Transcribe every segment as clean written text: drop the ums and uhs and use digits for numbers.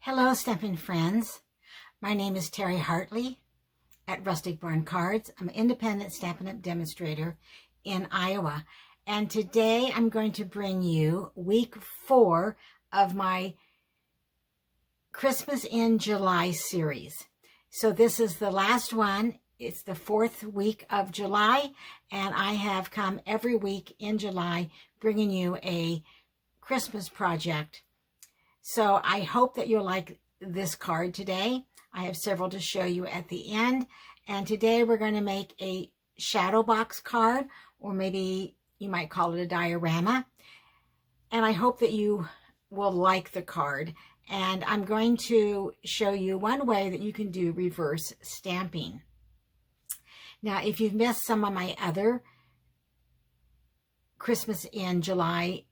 Hello, Stampin' friends. My name is Terri Hartley at Rustic Barn Cards. I'm an independent Stampin' Up! Demonstrator in Iowa. And today I'm going to bring you week 4 of my Christmas in July series. So this is the last one. It's the 4th week of July, and I have come every week in July bringing you a Christmas project. So I hope that you'll like this card today. I have several to show you at the end. And today we're going to make a shadow box card, or maybe you might call it a diorama. And I hope that you will like the card. And I'm going to show you one way that you can do reverse stamping. Now, if you've missed some of my other Christmas in July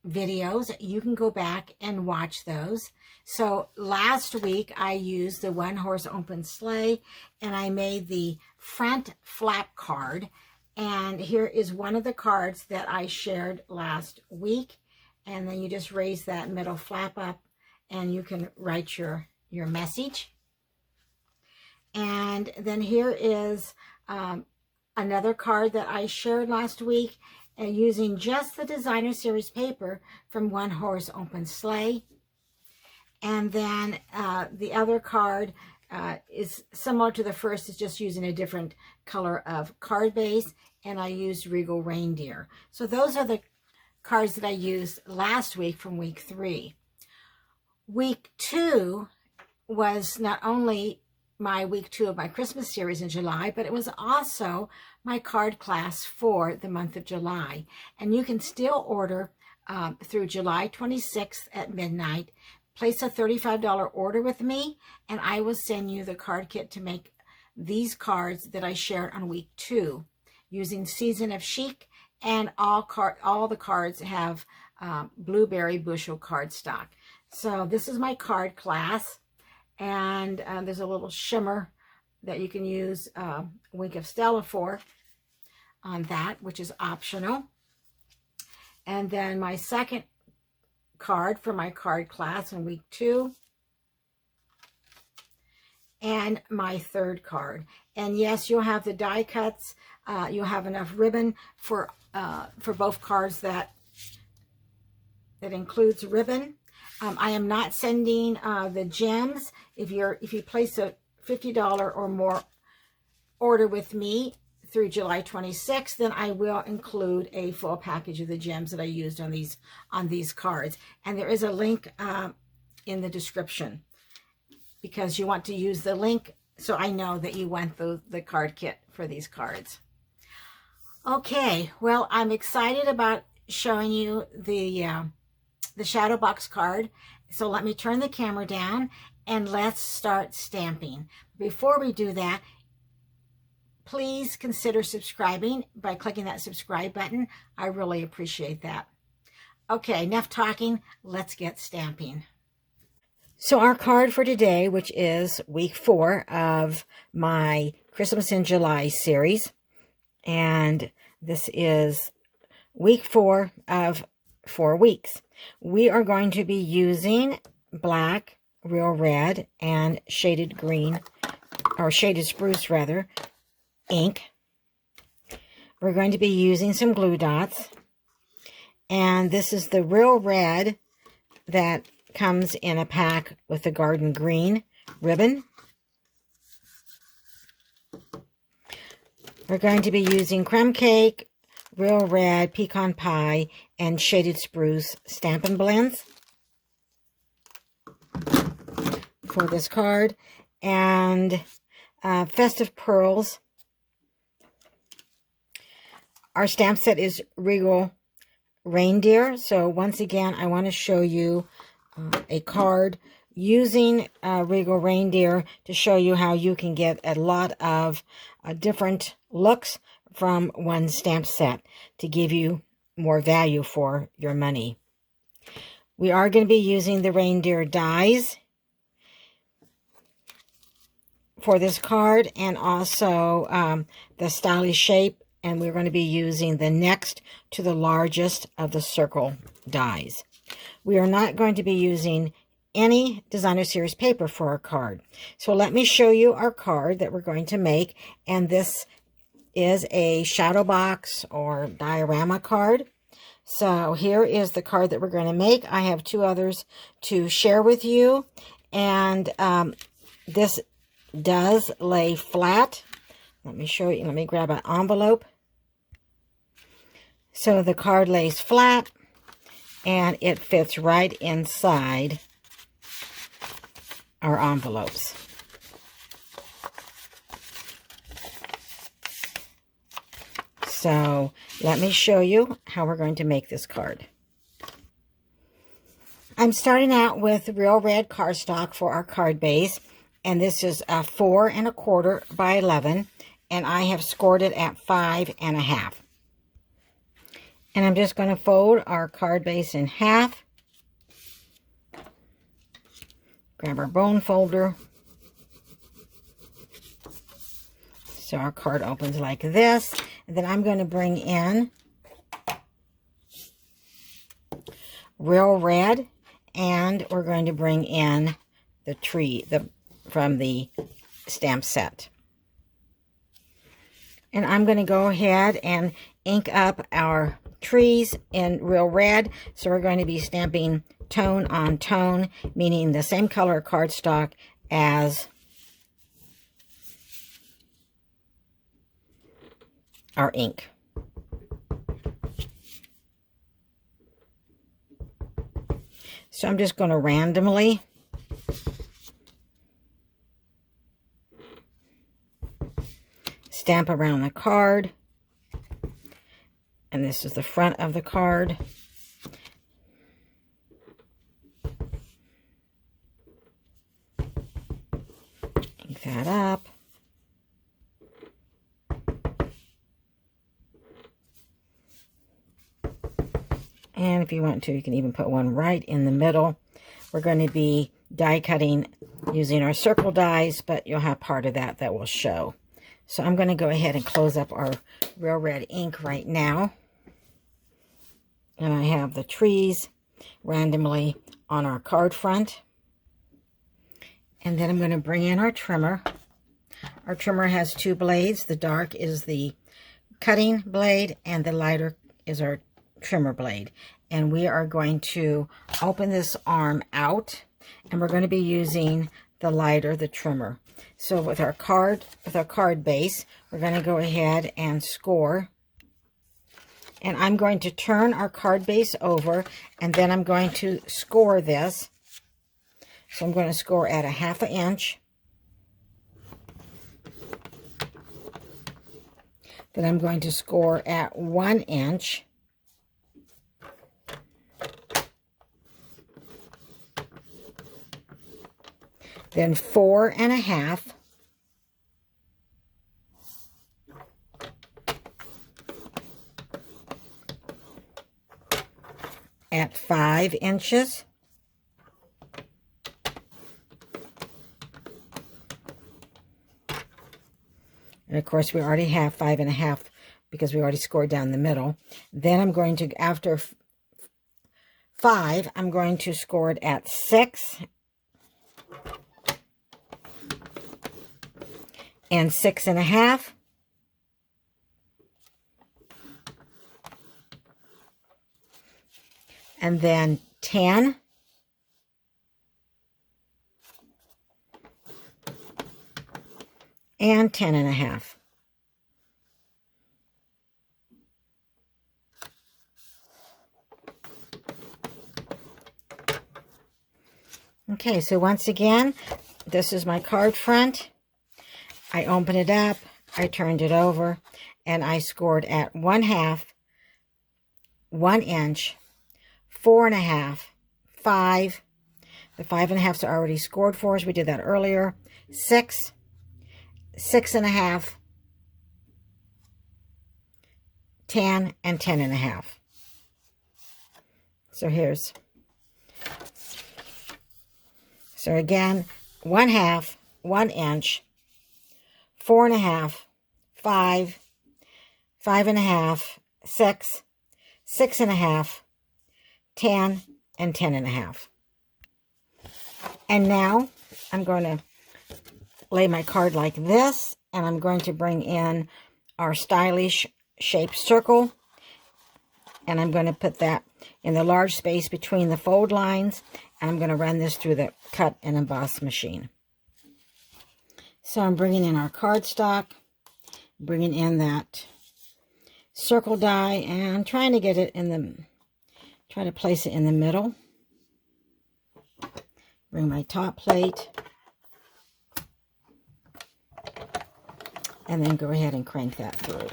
videos, you can go back and watch those. So last week I used the one horse open sleigh and I made the front flap card, and here is one of the cards that I shared last week. And then you just raise that middle flap up and you can write your message. And then here is another card that I shared last week, and using just the designer series paper from One Horse Open Sleigh. And then the other card is similar to the first, it's just using a different color of card base, and I used Regal Reindeer. So those are the cards that I used last week from week 3. Week 2 was not only my week 2 of my Christmas series in July, but it was also my card class for the month of July. And you can still order through July 26th at midnight. Place a $35 order with me, and I will send you the card kit to make these cards that I shared on week 2 using Season of Chic, and all the cards have blueberry bushel cardstock. So this is my card class. And there's a little shimmer that you can use Wink of Stella for on that, which is optional. And then my second card for my card class in week 2. And my third card. And yes, you'll have the die cuts. You'll have enough ribbon for both cards that includes ribbon. I am not sending the gems. If you place a $50 or more order with me through July 26th, then I will include a full package of the gems that I used on these cards. And there is a link in the description, because you want to use the link so I know that you want the card kit for these cards. Okay, well, I'm excited about showing you the shadow box card. So let me turn the camera down and let's start stamping. Before we do that, please consider subscribing by clicking that subscribe button. I really appreciate that. Okay, enough talking. Let's get stamping. So our card for today, which is week 4 of my Christmas in July series, and this is week 4 of 4 weeks. We are going to be using black, real red, and shaded green, or shaded spruce rather, ink. We're going to be using some glue dots. And this is the real red that comes in a pack with the garden green ribbon. We're going to be using crumb cake, real red, pecan pie, and shaded spruce Stampin' Blends for this card, and festive pearls. Our stamp set is Regal Reindeer. So once again, I want to show you a card using Regal Reindeer to show you how you can get a lot of different looks from one stamp set to give you more value for your money. We are going to be using the reindeer dies for this card, and also the stylish shape, and we're going to be using the next to the largest of the circle dies. We are not going to be using any designer series paper for our card. So let me show you our card that we're going to make. And this is a shadow box or diorama card. So here is the card that we're going to make. I have 2 others to share with you. And this does lay flat. Let me show you. Let me grab an envelope. So the card lays flat and it fits right inside our envelopes. So let me show you how we're going to make this card. I'm starting out with real red cardstock for our card base, and this is a 4 1/4 by 11, and I have scored it at 5 1/2. And I'm just going to fold our card base in half. Grab our bone folder. So our card opens like this. And then I'm going to bring in real red, and we're going to bring in the tree from the stamp set. And I'm going to go ahead and ink up our trees in real red. So we're going to be stamping tone on tone, meaning the same color cardstock as our ink. So I'm just going to randomly stamp around the card. And this is the front of the card. Ink that up. And if you want to, you can even put one right in the middle. We're going to be die cutting using our circle dies, but you'll have part of that will show. So I'm going to go ahead and close up our real red ink right now. And I have the trees randomly on our card front. And then I'm going to bring in our trimmer. Our trimmer has 2 blades. The dark is the cutting blade, and the lighter is our trimmer blade. And we are going to open this arm out, and we're going to be using the lighter, the trimmer. So with our card base, we're going to go ahead and score. And I'm going to turn our card base over, and then I'm going to score this. So I'm going to score at 1/2 inch. Then I'm going to score at 1 inch. Then 4 1/2. At 5 inches. And of course we already have 5 1/2 because we already scored down the middle. Then I'm going to, after 5, I'm going to score it at 6 and 6 1/2. And then 10. And 10 1/2. Okay, so once again, this is my card front. I opened it up, I turned it over, and I scored at 1/2, 1 inch, 4 1/2, 5. The 5 1/2s are already scored for us. We did that earlier. 6, 6 1/2, 10, and 10 1/2. So here's, so again, 1/2, 1 inch, 4 1/2, 5, 5 1/2, 6, 6 1/2, 10, and 10 1/2. And now I'm going to lay my card like this, and I'm going to bring in our stylish shaped circle, and I'm going to put that in the large space between the fold lines, and I'm going to run this through the cut and emboss machine. So I'm bringing in our cardstock, bringing in that circle die, and trying to get it in the, try to place it in the middle. Bring my top plate, and then go ahead and crank that through.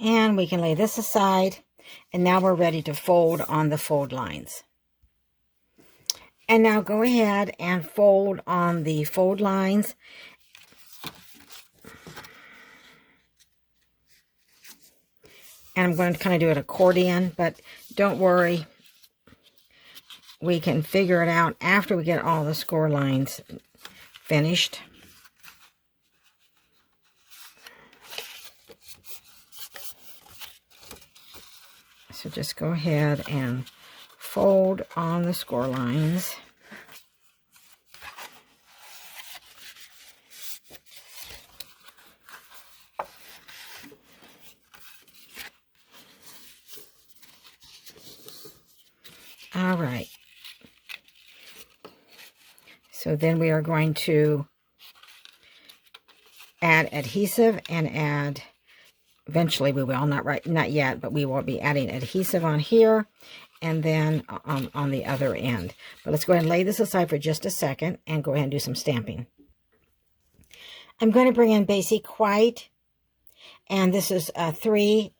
And we can lay this aside, and now we're ready to fold on the fold lines. And now go ahead and fold on the fold lines. And I'm going to kind of do it accordion, but don't worry. We can figure it out after we get all the score lines finished. So just go ahead and fold on the score lines. All right. So then we are going to add adhesive and add, eventually we will, not yet, but we will be adding adhesive on here and then on the other end. But let's go ahead and lay this aside for just a second and go ahead and do some stamping. I'm going to bring in basic white, and this is 3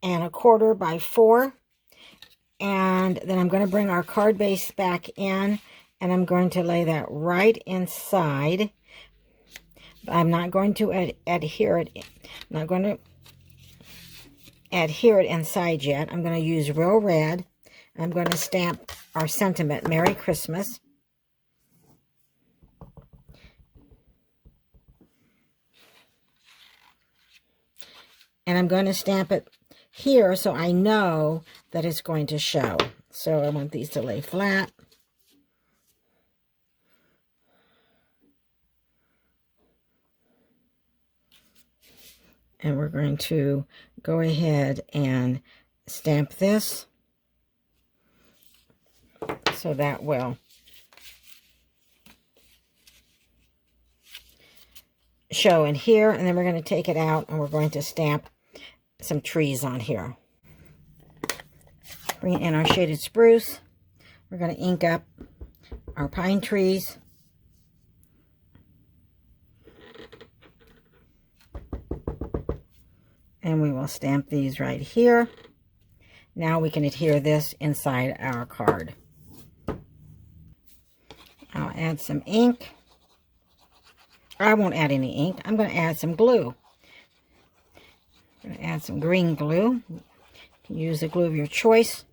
1/4 by 4. And then I'm going to bring our card base back in, and I'm going to lay that right inside. I'm not going to adhere it. I'm not going to adhere it inside yet. I'm going to use real red. I'm going to stamp our sentiment, Merry Christmas. And I'm going to stamp it here so I know that it's going to show. So I want these to lay flat. And we're going to go ahead and stamp this so that will show in here. And then we're going to take it out and we're going to stamp some trees on here. Bring in our shaded spruce. We're going to ink up our pine trees. And we will stamp these right here. Now we can adhere this inside our card. I'll add some ink. I won't add any ink. I'm going to add some glue. I'm going to add some green glue. You can use the glue of your choice.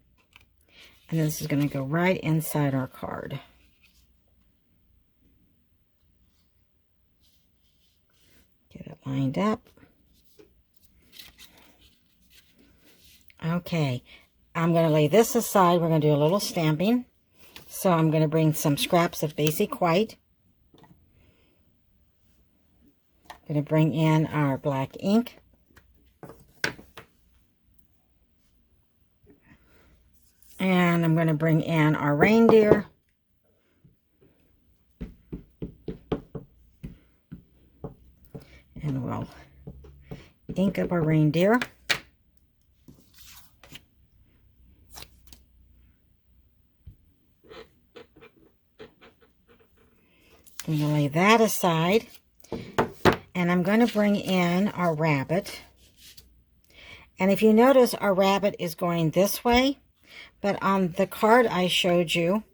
And this is going to go right inside our card. Get it lined up. Okay, I'm going to lay this aside. We're going to do a little stamping. So I'm going to bring some scraps of basic white. I'm going to bring in our black ink. And I'm going to bring in our reindeer. And we'll ink up our reindeer. I'm going to lay that aside, and I'm going to bring in our rabbit. And if you notice, our rabbit is going this way, but on the card I showed you,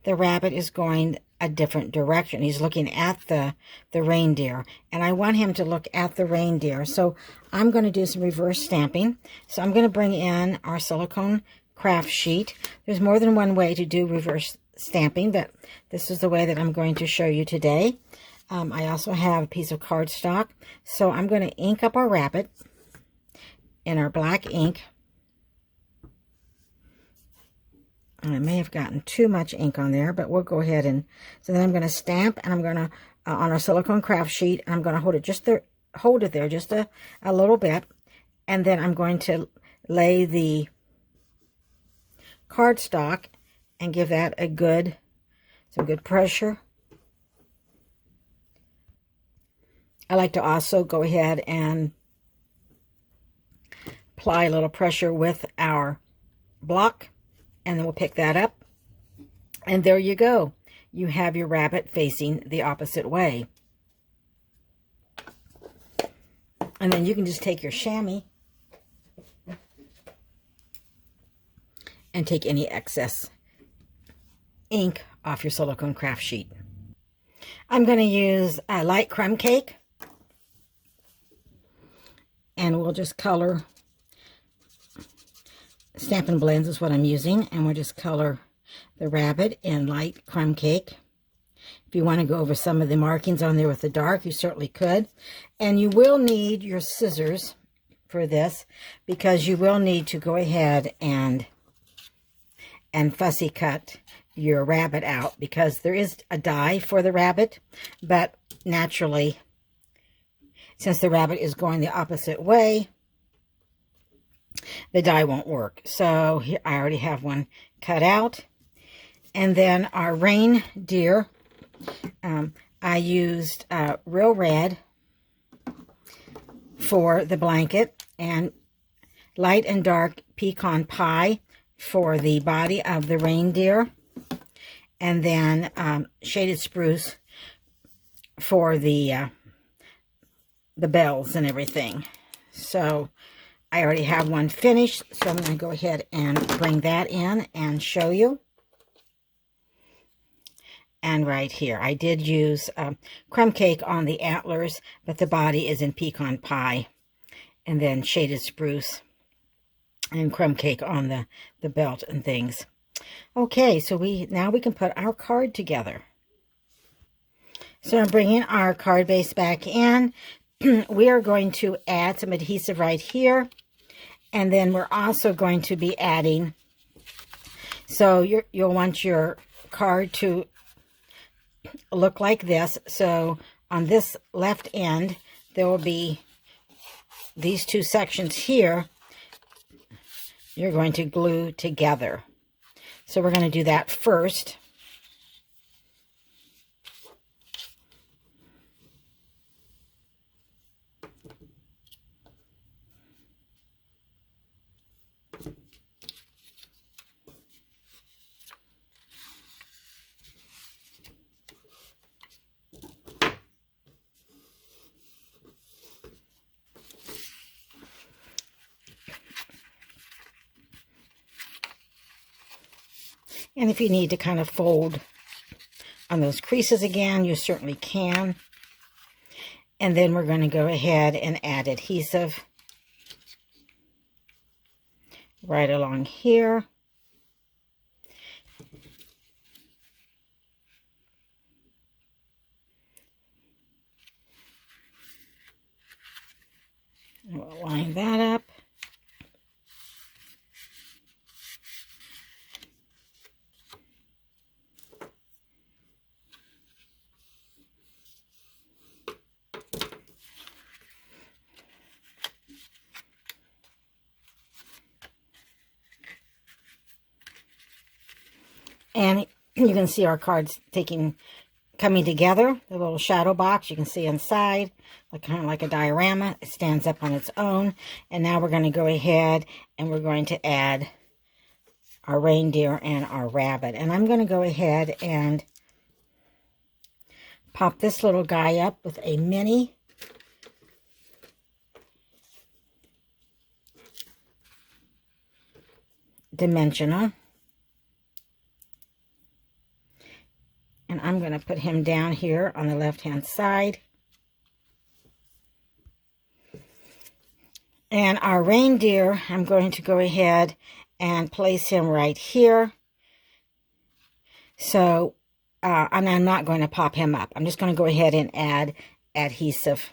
the rabbit is going a different direction. He's looking at the reindeer, and I want him to look at the reindeer. So I'm going to do some reverse stamping. So I'm going to bring in our silicone craft sheet. There's more than one way to do reverse stamping, but this is the way that I'm going to show you today. I also have a piece of cardstock. So I'm going to ink up our rabbit in our black ink. And I may have gotten too much ink on there, but we'll go ahead and... So then I'm going to stamp, and I'm going to, on our silicone craft sheet, and I'm going to hold it there just a little bit. And then I'm going to lay the cardstock and give that some good pressure. I like to also go ahead and apply a little pressure with our block, and then we'll pick that up. And there you go. You have your rabbit facing the opposite way. And then you can just take your chamois and take any excess ink off your silicone craft sheet. I'm going to use a light crumb cake, and we'll just color. Stampin' Blends is what I'm using, and we'll just color the rabbit in light crumb cake. If you want to go over some of the markings on there with the dark, you certainly could. And you will need your scissors for this, because you will need to go ahead and fussy cut your rabbit out, because there is a die for the rabbit, but naturally, since the rabbit is going the opposite way, the die won't work. So here, I already have one cut out. And then our reindeer, I used real red for the blanket, and light and dark pecan pie for the body of the reindeer, and then shaded spruce for the bells and everything. So I already have one finished, so I'm going to go ahead and bring that in and show you. And right here, I did use crumb cake on the antlers, but the body is in pecan pie, and then shaded spruce and crumb cake on the belt and things. Okay, so now we can put our card together. So I'm bringing our card base back in. We are going to add some adhesive right here, and then we're also going to be adding, so you'll want your card to look like this. So on this left end, there will be these two sections here you're going to glue together. So we're going to do that first. And if you need to kind of fold on those creases again, you certainly can. And then we're going to go ahead and add adhesive right along here. We'll line that up. And you can see our cards coming together. The little shadow box you can see inside, kind of like a diorama. It stands up on its own. And now we're going to go ahead and we're going to add our reindeer and our rabbit. And I'm going to go ahead and pop this little guy up with a mini dimensional. And I'm going to put him down here on the left-hand side. And our reindeer, I'm going to go ahead and place him right here. So and I'm not going to pop him up. I'm just going to go ahead and add adhesive.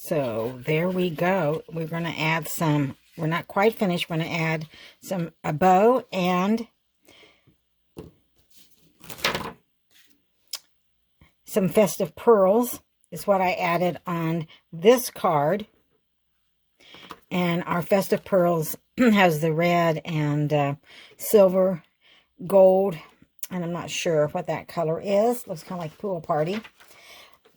So there we go. We're going to add some, we're not quite finished. We're going to add a bow and some festive pearls is what I added on this card. And our festive pearls has the red and silver, gold, and I'm not sure what that color is. Looks kind of like pool party.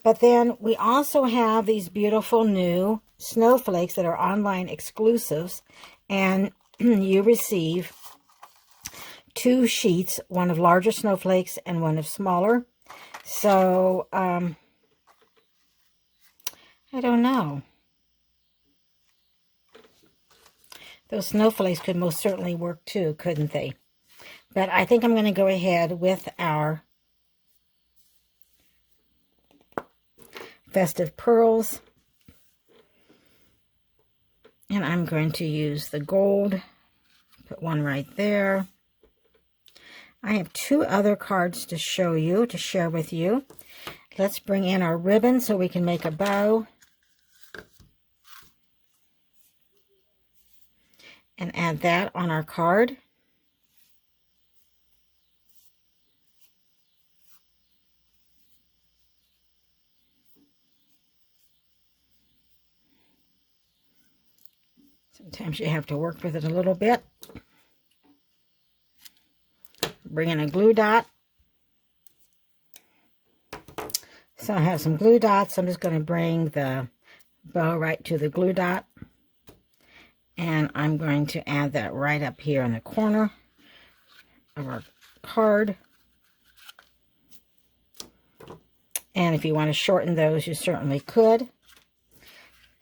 But then we also have these beautiful new snowflakes that are online exclusives. And you receive 2 sheets, one of larger snowflakes and one of smaller. So, I don't know. Those snowflakes could most certainly work too, couldn't they? But I think I'm going to go ahead with our festive pearls. And I'm going to use the gold. Put one right there. I have 2 other cards to show you, to share with you. Let's bring in our ribbon so we can make a bow. And add that on our card. Sometimes you have to work with it a little bit. Bring in a glue dot. So I have some glue dots. I'm just going to bring the bow right to the glue dot. And I'm going to add that right up here in the corner of our card. And if you want to shorten those, you certainly could.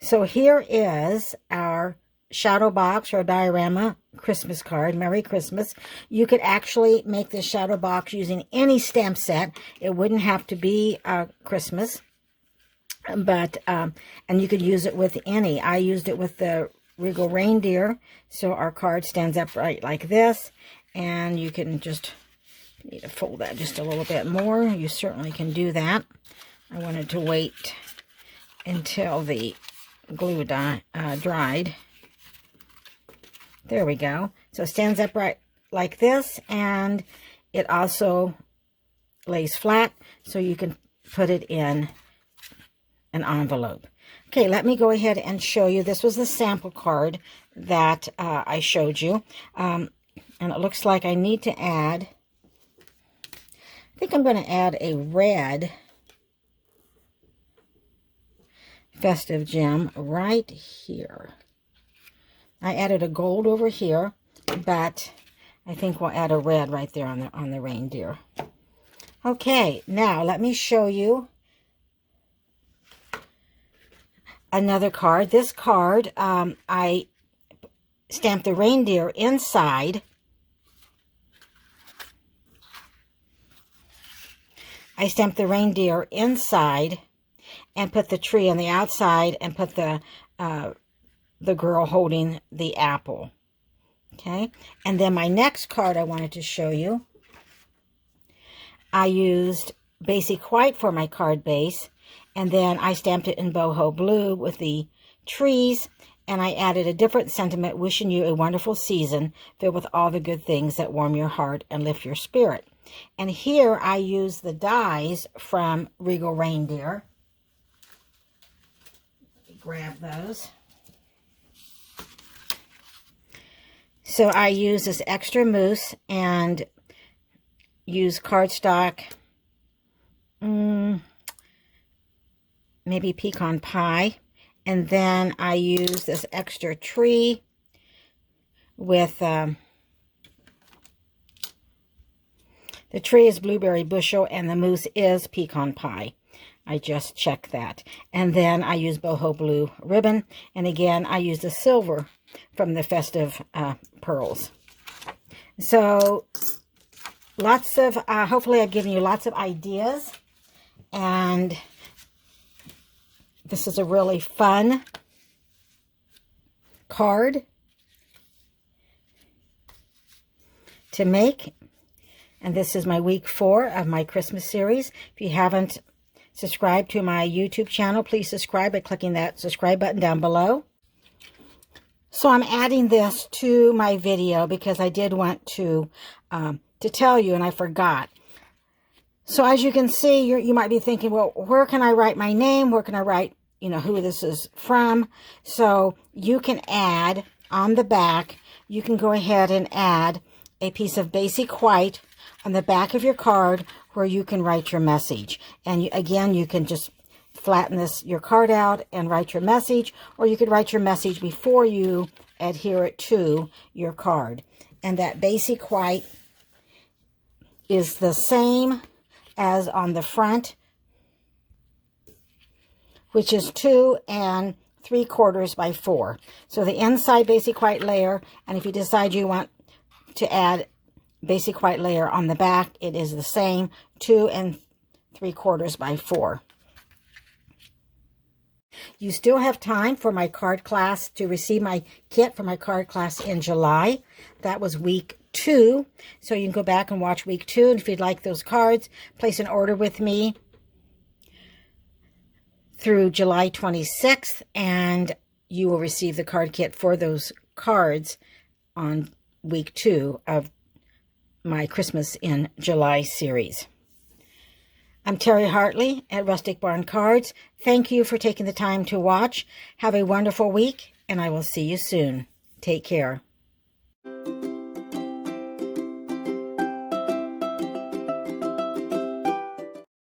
So here is our shadow box or diorama Christmas card. Merry Christmas. You could actually make this shadow box using any stamp set. It wouldn't have to be Christmas. But, and you could use it with any. I used it with the Regal Reindeer. So our card stands upright like this. And you can just, need to fold that just a little bit more. You certainly can do that. I wanted to wait until the glue dried. There we go. So it stands upright like this, and it also lays flat, so you can put it in an envelope. Okay, let me go ahead and show you. This was the sample card that I showed you. And it looks like I need to add, I think I'm going to add a red festive gem right here. I added a gold over here, but I think we'll add a red right there on the reindeer. Okay, now let me show you another card. This card, I stamped the reindeer inside. I stamped the reindeer inside and put the tree on the outside and put the girl holding the apple. Okay, and then my next card I wanted to show you, I used basic white for my card base, and then I stamped it in boho blue with the trees, and I added a different sentiment, wishing you a wonderful season filled with all the good things that warm your heart and lift your spirit. And here I used the dies from Regal Reindeer. Grab those. So I use this extra mousse and use cardstock, maybe pecan pie, and then I use this extra tree with The tree is blueberry bushel, and the mousse is pecan pie. I just checked that. And then I use boho blue ribbon. And again, I use the silver from the festive pearls. So lots of, hopefully I've given you lots of ideas. And this is a really fun card to make. And this is my week 4 of my Christmas series. If you haven't subscribed to my YouTube channel, please subscribe by clicking that subscribe button down below. So I'm adding this to my video because I did want to tell you, and I forgot. So as you can see, you might be thinking, well, where can I write my name? Where can I write, you know, who this is from? So you can add on the back, you can go ahead and add a piece of basic white on the back of your card where you can write your message. And again, you can just flatten your card out and write your message, or you could write your message before you adhere it to your card. And that basic white is the same as on the front, which is 2 3/4 by 4. So the inside basic white layer, and if you decide you want to add basic white layer on the back, it is the same, 2 3/4 by 4. You still have time for my card class to receive my kit for my card class in July. That was week 2. So you can go back and watch week 2. And if you'd like those cards, place an order with me through July 26th, and you will receive the card kit for those cards on week 2 of my Christmas in July series. I'm Terri Hartley at Rustic Barn Cards. Thank you for taking the time to watch. Have a wonderful week, and I will see you soon. Take care.